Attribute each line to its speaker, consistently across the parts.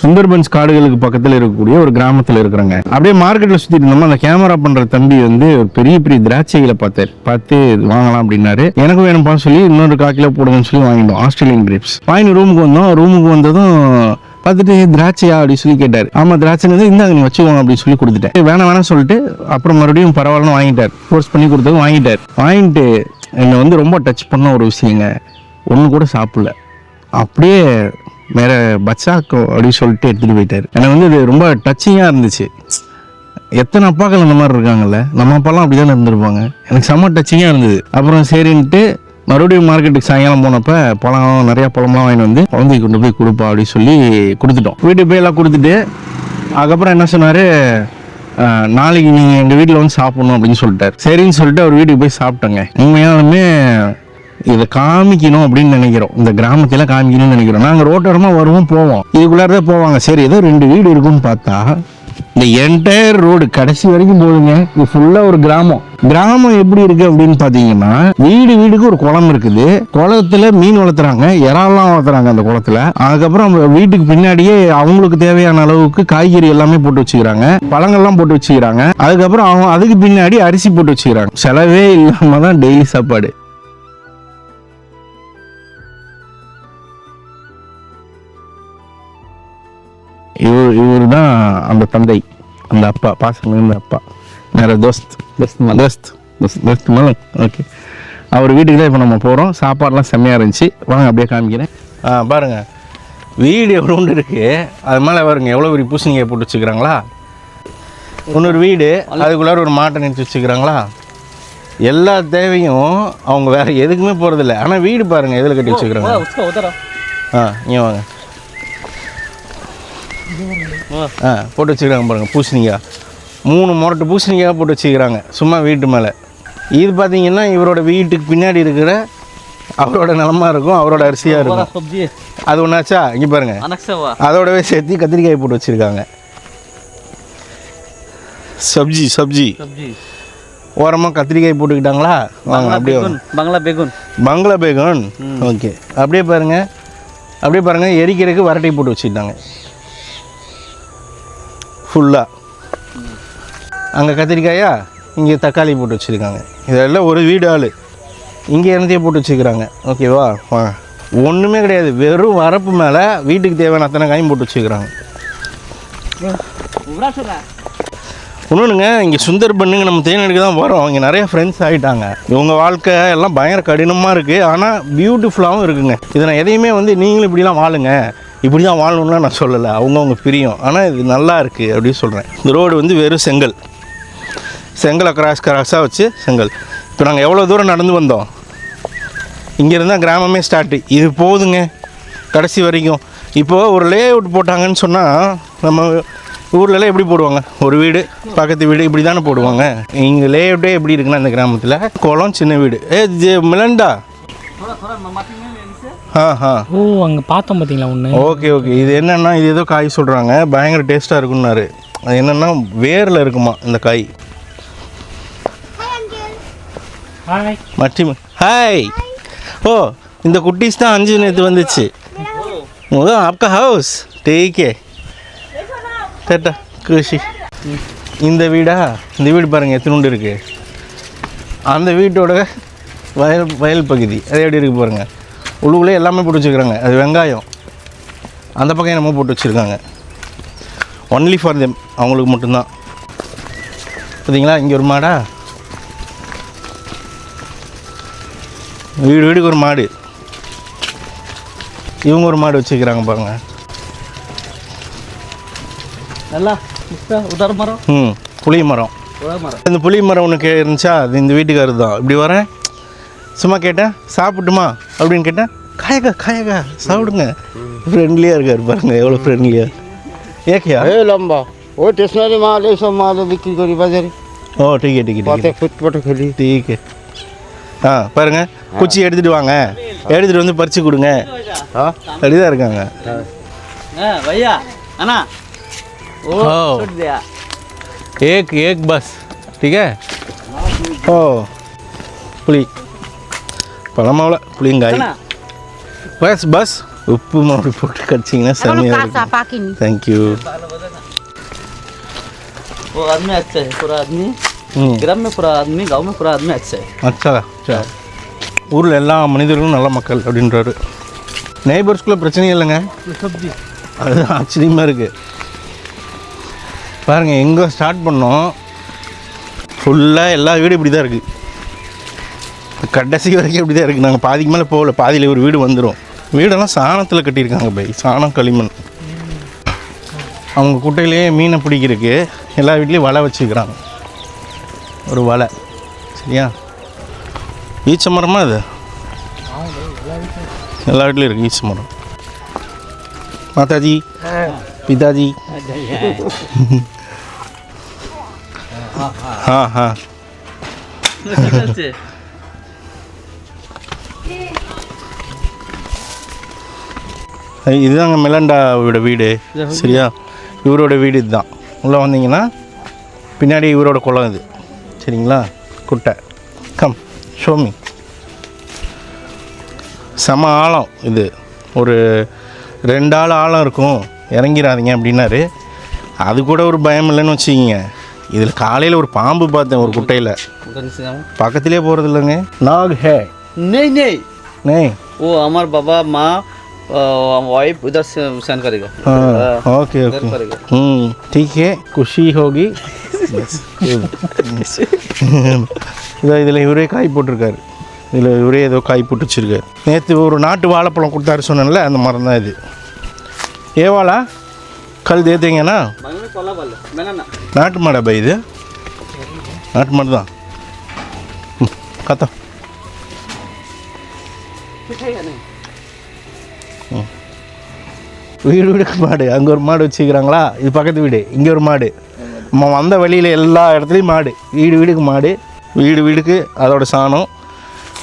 Speaker 1: சுந்தர்பன்ஸ் காடுகளுக்கு பக்கத்தில் இருக்கக்கூடிய ஒரு கிராமத்தில் இருக்கிறாங்க. அப்படியே மார்க்கெட்டில் சுற்றிட்டு இருந்தோம். அந்த கேமரா பண்ணுற தம்பி வந்து ஒரு பெரிய பெரிய திராட்சைகளை பார்த்து வாங்கலாம் அப்படின்னாரு. எனக்கு வேணும்ப்பான்னு சொல்லி இன்னொரு 1/4 கிலோ போடுங்கன்னு சொல்லி வாங்கிட்டோம். ஆஸ்திரேலியன் கிரேப்ஸ் வாங்கி ரூமுக்கு வந்தோம். ரூமுக்கு வந்ததும் பார்த்துட்டு திராட்சையா அப்படின்னு சொல்லி கேட்டார். ஆமாம் திராட்சை இந்தாங்க நீ வச்சுக்கோங்க அப்படின்னு சொல்லி கொடுத்துட்டேன். வேணாம் சொல்லிட்டு அப்புறம் மறுபடியும் பரவாயில்லன்னு வாங்கிட்டார். ஃபோர்ஸ் பண்ணி கொடுத்தது வாங்கிட்டு என்னை வந்து ரொம்ப டச் பண்ண ஒரு விஷயங்க, ஒன்று கூட சாப்பிடல, அப்படியே வேற பச்சாக்கோ அப்படின்னு சொல்லிட்டு எடுத்துகிட்டு போயிட்டார். எனக்கு வந்து இது ரொம்ப டச்சிங்காக இருந்துச்சு. எத்தனை அப்பாக்கள் அந்த மாதிரி இருக்காங்கல்ல, நம்ம அப்பாலாம் அப்படி தானே இருந்திருப்பாங்க. எனக்கு செம்ம டச்சிங்காக இருந்தது. அப்புறம் சரின்ட்டு மறுபடியும் மார்க்கெட்டுக்கு சாயங்காலம் போனப்போ நிறையா பழம்லாம் வாங்கிட்டு வந்து குழந்தைக்கு கொண்டு போய் கொடுப்பா அப்படின்னு சொல்லி கொடுத்துட்டோம். வீட்டுக்கு போய் எல்லாம் கொடுத்துட்டு அதுக்கப்புறம் என்ன சொன்னார், நாளைக்கு நீங்கள் எங்கள் வீட்டில் வந்து சாப்பிட்ணும் அப்படின்னு சொல்லிட்டார். சரின்னு சொல்லிட்டு அவர் வீட்டுக்கு போய் சாப்பிட்டோங்க. உண்மையாலுமே இதை காமிக்கணும் அப்படின்னு நினைக்கிறோம், இந்த கிராமத்தில் காமிக்கணும்னு நினைக்கிறோம். நாங்கள் ரோட்டோரமாக வருவோம் போவோம், இதுக்குள்ளார போவாங்க. சரி ஏதோ 2 வீடு இருக்குன்னு பார்த்தா இந்த என்டையர் ரோடு கடைசி வரைக்கும் போதுங்க. இது ஃபுல்லாக ஒரு கிராமம் எப்படி இருக்கு அப்படின்னு பார்த்தீங்கன்னா, வீடுக்கு ஒரு குளம் இருக்குது. குளத்துல மீன் வளர்த்துறாங்க, இறாலாம் வளர்த்துறாங்க அந்த குளத்துல. அதுக்கப்புறம் வீட்டுக்கு பின்னாடியே அவங்களுக்கு தேவையான அளவுக்கு காய்கறி எல்லாமே போட்டு வச்சுக்கிறாங்க, பழங்கள்லாம் போட்டு வச்சுக்கிறாங்க. அதுக்கப்புறம் அதுக்கு பின்னாடி அரிசி போட்டு வச்சுக்கிறாங்க. செலவே இல்லாம தான் டெய்லி சாப்பாடு. இவர் தான் அந்த தந்தை, அந்த அப்பா, பாசம் இருந்த அப்பா. வேற தோஸ்த் மலம். ஓகே, அவர் வீட்டுக்கு தான் இப்போ நம்ம போகிறோம். சாப்பாடுலாம் செம்மையாக இருந்துச்சு. வாங்க அப்படியே காமிக்கிறேன். பாருங்கள் வீடு எவ்வளோ ஒன்று இருக்குது. அது மேலே பாருங்க எவ்வளோ பெரிய பூசணிக்காய் போட்டு வச்சுக்கிறாங்களா. இன்னொரு வீடு, அதுக்குள்ளார ஒரு மாட்டை நிறுத்தி வச்சுக்கிறாங்களா. எல்லா தேவையும் அவங்க வேறு எதுக்குமே போகிறதில்ல. ஆனால் வீடு பாருங்கள் எதில் கட்டி வச்சுக்கிறாங்க. இங்கே வாங்க. போட்டு வச்சுக்கிறாங்க பாருங்கள். பூசணிக்காய் 3 முரட்டு பூசணிக்காய் போட்டு வச்சுக்கிறாங்க சும்மா வீட்டு மேலே. இது பார்த்தீங்கன்னா இவரோட வீட்டுக்கு பின்னாடி இருக்கிற அவரோட நிலமா இருக்கும், அவரோட அரிசியாக இருக்கும். அது ஒன்றாச்சா இங்கே பாருங்கள், அதோடவே சேர்த்து கத்திரிக்காய் போட்டு வச்சுருக்காங்க. சப்ஜி ஓரமாக கத்திரிக்காய் போட்டுக்கிட்டாங்களா. வாங்க அப்படியே பங்களா பேகன். ஓகே, அப்படியே பாருங்கள் எரிக்கிறதுக்கு வரட்டை போட்டு வச்சுக்கிட்டாங்க ஃபுல்லாக. அங்கே கத்திரிக்காயா, இங்கே தக்காளி போட்டு வச்சுருக்காங்க. இதெல்லாம் ஒரு வீடு ஆள் இங்கே என்னத்தையும் போட்டு வச்சுக்கிறாங்க. ஓகேவா, ஒன்றுமே கிடையாது, வெறும் வரப்பு மேலே வீட்டுக்கு தேவையான அத்தனை காயும் போட்டு வச்சுக்கிறாங்க. இன்னொன்றுங்க, இங்கே சுந்தர்பன்னுங்க நம்ம தேனெடுக்க தான் போகிறோம். இங்கே நிறைய ஃப்ரெண்ட்ஸ் ஆகிட்டாங்க. இவங்க வாழ்க்கை எல்லாம் பயங்கர கடினமாக இருக்குது, ஆனால் பியூட்டிஃபுல்லாகவும் இருக்குங்க. இதை நான் எதையுமே வந்து நீங்களும் இப்படிலாம் வாழுங்க, இப்படி தான் வாழணும்லாம் நான் சொல்லலை, அவங்கவுங்க பிரியும். ஆனால் இது நல்லா இருக்குது அப்படின்னு சொல்கிறேன். இந்த ரோடு வந்து வெறும் செங்கலை கிராஸாக வச்சு செங்கல். இப்போ நாங்கள் எவ்வளோ தூரம் நடந்து வந்தோம், இங்கேருந்து தான் கிராமமே ஸ்டார்ட்டு. இது போதுங்க கடைசி வரைக்கும். இப்போது ஒரு லே அவுட் போட்டாங்கன்னு சொன்னால் நம்ம ஊர்லலாம் எப்படி போடுவாங்க, ஒரு வீடு பக்கத்து வீடு இப்படி தானே போடுவாங்க. இங்கே லே அவுட்டே எப்படி இருக்குன்னா இந்த கிராமத்தில் குளம், சின்ன வீடு. மிலண்டா
Speaker 2: அங்கே பார்த்தோம் பார்த்தீங்களா ஒன்று.
Speaker 1: ஓகே, இது என்னென்னா, இது ஏதோ காய் சொல்கிறாங்க, பயங்கர டேஸ்ட்டாக இருக்குன்னாரு. அது என்னென்னா வேரில் இருக்குமா இந்த காய். ஹாய். ஓ, இந்த குட்டீஸ் தான் 5 நேற்று வந்துச்சு. ஆப்கா ஹவுஸ் டேக்கே டேட்டா குஷி. இந்த வீடு பாருங்கள் எத்தனை இருக்குது. அந்த வீட்டோட வயல் பகுதி அது எப்படி இருக்குது பாருங்கள். உள்ளுக்குள்ளே எல்லாமே போட்டு வச்சுக்கிறாங்க. அது வெங்காயம், அந்த பக்கம் என்னமோ போட்டு வச்சுருக்காங்க. ஒன்லி ஃபார் தெம், அவங்களுக்கு மட்டும்தான். பார்த்தீங்களா, இங்கே ஒரு மாடா, வீடுக்கு ஒரு மாடு. இவங்க ஒரு மாடு வச்சுக்கிறாங்க பாருங்கள்.
Speaker 2: நல்லா உதார மரம்,
Speaker 1: புளி மரம். இந்த புளி மரம் ஒன்று இருந்துச்சா, அது இந்த வீட்டுக்காரர் தான். இப்படி வரேன், சும்மா கேட்டேன் சாப்பிட்டுமா அப்படின்னு கேட்டேன். காயக்கா சாப்பிடுங்க. ஃப்ரெண்ட்லியாக இருக்கார் பாருங்க, எவ்வளோ ஃப்ரெண்ட்லியாக. ஏக்கியா
Speaker 3: লম্বা ও স্টেশনারি মাল এইসব মালও বিক্রি করি বাজারে।
Speaker 1: ஓ ঠিক
Speaker 3: ফুটপটে খেলি
Speaker 1: ঠিক. பாருங்க, குச்சி எடுத்துகிட்டு வாங்க, எடுத்துகிட்டு வந்து பறித்து கொடுங்க. அப்படிதான் இருக்காங்க.
Speaker 2: भैया अना
Speaker 1: एक बस ठीक है. ஓ புளி பழமாவில் புளியங்காய். பஸ் உப்பு மாவு போட்டு கடிச்சிங்கன்னா செம்மையாக இருக்கும்.
Speaker 4: पाकिनी
Speaker 1: தேங்க்யூ.
Speaker 2: वो आदमी अच्छा है, पूरा आदमी ग्राम में पूरा आदमी, गांव में पूरा आदमी अच्छा है.
Speaker 1: அச்சா அச்சா. ஊரில் எல்லா மனிதர்களும் நல்ல மக்கள் அப்படின்றாரு. நெய்பர்ஸ்குள்ளே பிரச்சனையே இல்லைங்க.
Speaker 2: सब्जी
Speaker 1: அதுதான் ஆச்சரியமாக இருக்குது. பாருங்கள், எங்கே ஸ்டார்ட் பண்ணோம் ஃபுல்லாக எல்லா வீடும் இப்படி தான் இருக்குது. கடைசி வரைக்கும் இப்படி தான் இருக்குது. நாங்கள் பாதிக்கு மேலே போகல, பாதியில் ஒரு வீடு வந்துடும். வீடெல்லாம் சாணத்தில் கட்டியிருக்காங்க பை, சாணம் களிமண். அவங்க குட்டையிலேயே மீனை பிடிக்கிறதுக்கு எல்லா வீட்லேயும் வலை வச்சுக்கிறாங்க. ஒரு வலை, சரியா? ஈச்ச மரமா அது? எல்லா வீட்லேயும் இருக்குது ஈச்ச மரம். மாதாஜி, பிதாஜி. हाँ हाँ இதுதாங்க மெலண்டாவோட வீடு, சரியா? இவரோட வீடு இதுதான். உள்ளே வந்தீங்கன்னா பின்னாடி இவரோட குளம் இது, சரிங்களா? குட்டை. Come Xiaomi. செம ஆழம் இது, ஒரு 2 ஆள் ஆழம் இருக்கும், இறங்கிடாதீங்க அப்படின்னாரு. அது கூட ஒரு பயம் இல்லைன்னு வச்சுக்கிங்க. இதில் காலையில் ஒரு பாம்பு பார்த்தேன் ஒரு குட்டையில், பக்கத்துலேயே போகிறது இல்லைங்க. நாக் ஹே
Speaker 2: नहीं नहीं
Speaker 1: नहीं
Speaker 2: वो हमारे बाबा माँ वाइफ उधर से सेंड करेगा.
Speaker 1: ओके
Speaker 2: उधर
Speaker 1: ओके
Speaker 2: करेगा.
Speaker 1: ठीक है, खुशी होगी. இதில் இவரே காய் போட்டிருக்காரு. இதில் இவரே ஏதோ காய் போட்டு வச்சுருக்காரு. நேற்று ஒரு நாட்டு வாழைப்பழம் கொடுத்தாரு சொன்னேன்ல, அந்த மரம் தான் இது. ஏவாளா கல் தேத்தீங்கன்னா நாட்டு மாடா பை, இது நாட்டு மாடு தான். கத்தா வீடு வீடுக்கு மாடு. அங்கே ஒரு மாடு வச்சுக்கிறாங்களா, இது பக்கத்து வீடு, இங்கே ஒரு மாடு. நம்ம வந்த வழியில் எல்லா இடத்துலையும் மாடு. வீடு வீடுக்கு மாடு, வீடு வீடுக்கு அதோட சாணம்,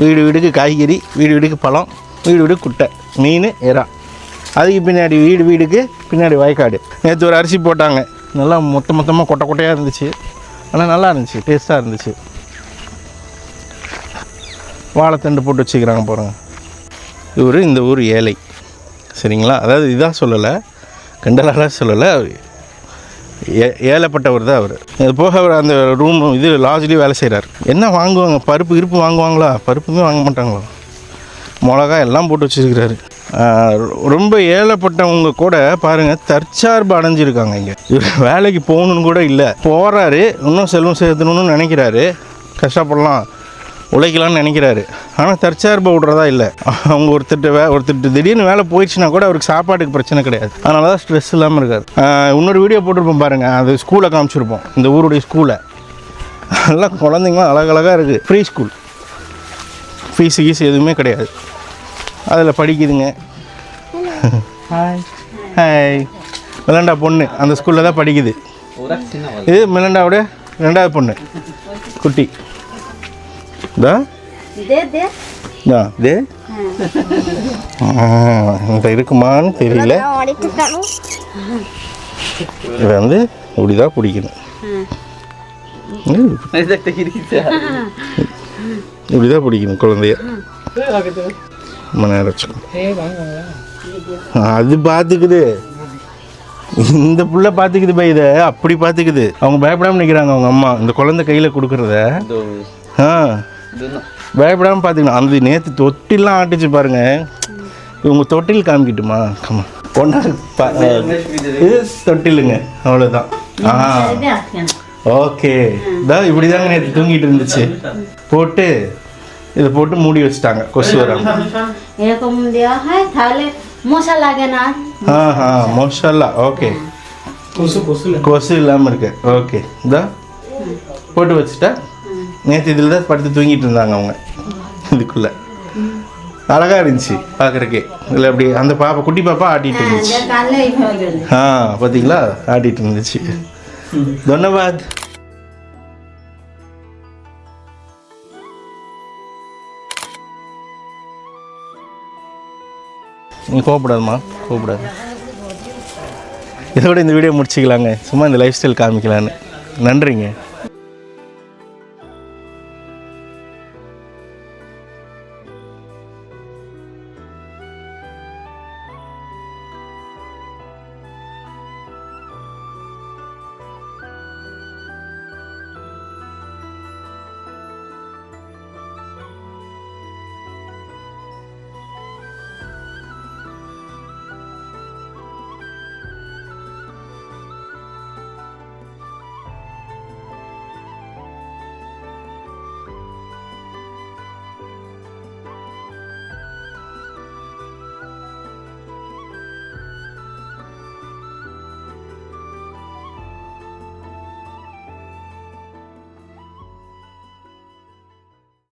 Speaker 1: வீடு வீடுக்கு காய்கறி, வீடு வீடுக்கு பழம், வீடு வீடுக்கு குட்டை, மீன், இறா. அதுக்கு பின்னாடி வீடு வீடுக்கு பின்னாடி வயக்காடு. நேற்று ஒரு அரிசி போட்டாங்க, நல்லா மொத்தமாக கொட்டை கொட்டையாக இருந்துச்சு. ஆனால் நல்லா இருந்துச்சு, டேஸ்ட்டாக இருந்துச்சு. வாழைத்தண்டு போட்டு வச்சுக்கிறாங்க பாருங்க. இவர் இந்த ஊர் ஏழை, சரிங்களா? அதாவது இதாக சொல்லலை, கண்டலாக சொல்லலை, ஏழைப்பட்டவர் தான் அவர். அது போக அவர் அந்த ரூம் இது லாட்ஜ்லேயும் வேலை செய்கிறார். என்ன வாங்குவாங்க, பருப்பு இருப்பு வாங்குவாங்களா? பருப்புமே வாங்க மாட்டாங்களா? மிளகா எல்லாம் போட்டு வச்சுருக்கிறாரு. ரொம்ப ஏழைப்பட்டவங்க கூட பாருங்கள் தற்சார்பு அடைஞ்சிருக்காங்க. இங்கே இவர் வேலைக்கு போகணுன்னு கூட இல்லை, போகிறாரு, இன்னும் செல்வம் சேர்த்தணுன்னு நினைக்கிறாரு, கஷ்டப்படலாம் உழைக்கலாம்னு நினைக்கிறாரு. ஆனால் தற்சார்பை விட்றதா இல்லை. அவங்க ஒருத்தர் திடீர்னு வேலை போயிடுச்சுன்னா கூட அவருக்கு சாப்பாட்டுக்கு பிரச்சனை கிடையாது. அதனால தான் ஸ்ட்ரெஸ் இல்லாமல் இருக்கார். இன்னொரு வீடியோ போட்டிருப்போம் பாருங்கள், அது ஸ்கூலை காமிச்சிருப்போம், இந்த ஊருடைய ஸ்கூலை. எல்லாம் குழந்தைங்களாம் அழகழகாக இருக்குது. ஃப்ரீ ஸ்கூல், ஃபீஸு கீஸ் எதுவுமே கிடையாது. அதில் படிக்குதுங்க. ஹாய். மிலண்டா பொண்ணு அந்த ஸ்கூலில் தான் படிக்குது. இது மிலண்டாவோட 2வது பொண்ணு, குட்டி. இருக்குமான்னு தெரியல. இது வந்து இப்படிதான் பிடிக்கணும், இப்படிதான் பிடிக்கணும் குழந்தைய. ரொம்ப நேரம் வச்சுக்கணும். அது பார்த்துக்குது, இந்த புள்ள பார்த்துக்குது பை, இதை அப்படி பார்த்துக்குது. அவங்க பயப்படாமல் நிற்கிறாங்க. அவங்க அம்மா இந்த குழந்தை கையில் கொடுக்குறத பயப்படாமல் பார்த்துக்கணும். அந்த நேற்று தொட்டிலாம் ஆட்டிச்சு பாருங்க. இவங்க தொட்டில் காமிக்கிட்டுமா? கம்மா பொண்ணா இது தொட்டிலுங்க, அவ்வளோதான். ஓகே, இதான் இப்படி தாங்க நேற்று தூங்கிட்டு இருந்துச்சு. போட்டு இதை போட்டு மூடி வச்சுட்டாங்க, கொசு வராங்க. மோஷல்லா. ஓகே, கொசு இல்லாமல் இருக்கு. ஓகே, இதான் போட்டு வச்சுட்டா. நேற்று இதில் தான் படுத்து தூங்கிட்டு இருந்தாங்க அவங்க. இதுக்குள்ளே அழகாக இருந்துச்சு பார்க்குறக்கே. இல்லை அப்படி அந்த பாப்பா, குட்டி பாப்பா ஆட்டிகிட்டு இருந்துச்சு. பார்த்தீங்களா, ஆட்டிகிட்டு இருந்துச்சு. தன்யவாத். நீ கோவப்படாதுமா, கோவப்படாது. இதோட இந்த வீடியோ முடிச்சிக்கலாங்க. சும்மா இந்த லைஃப் ஸ்டைல் காமிக்கலான்னு. நன்றிங்க.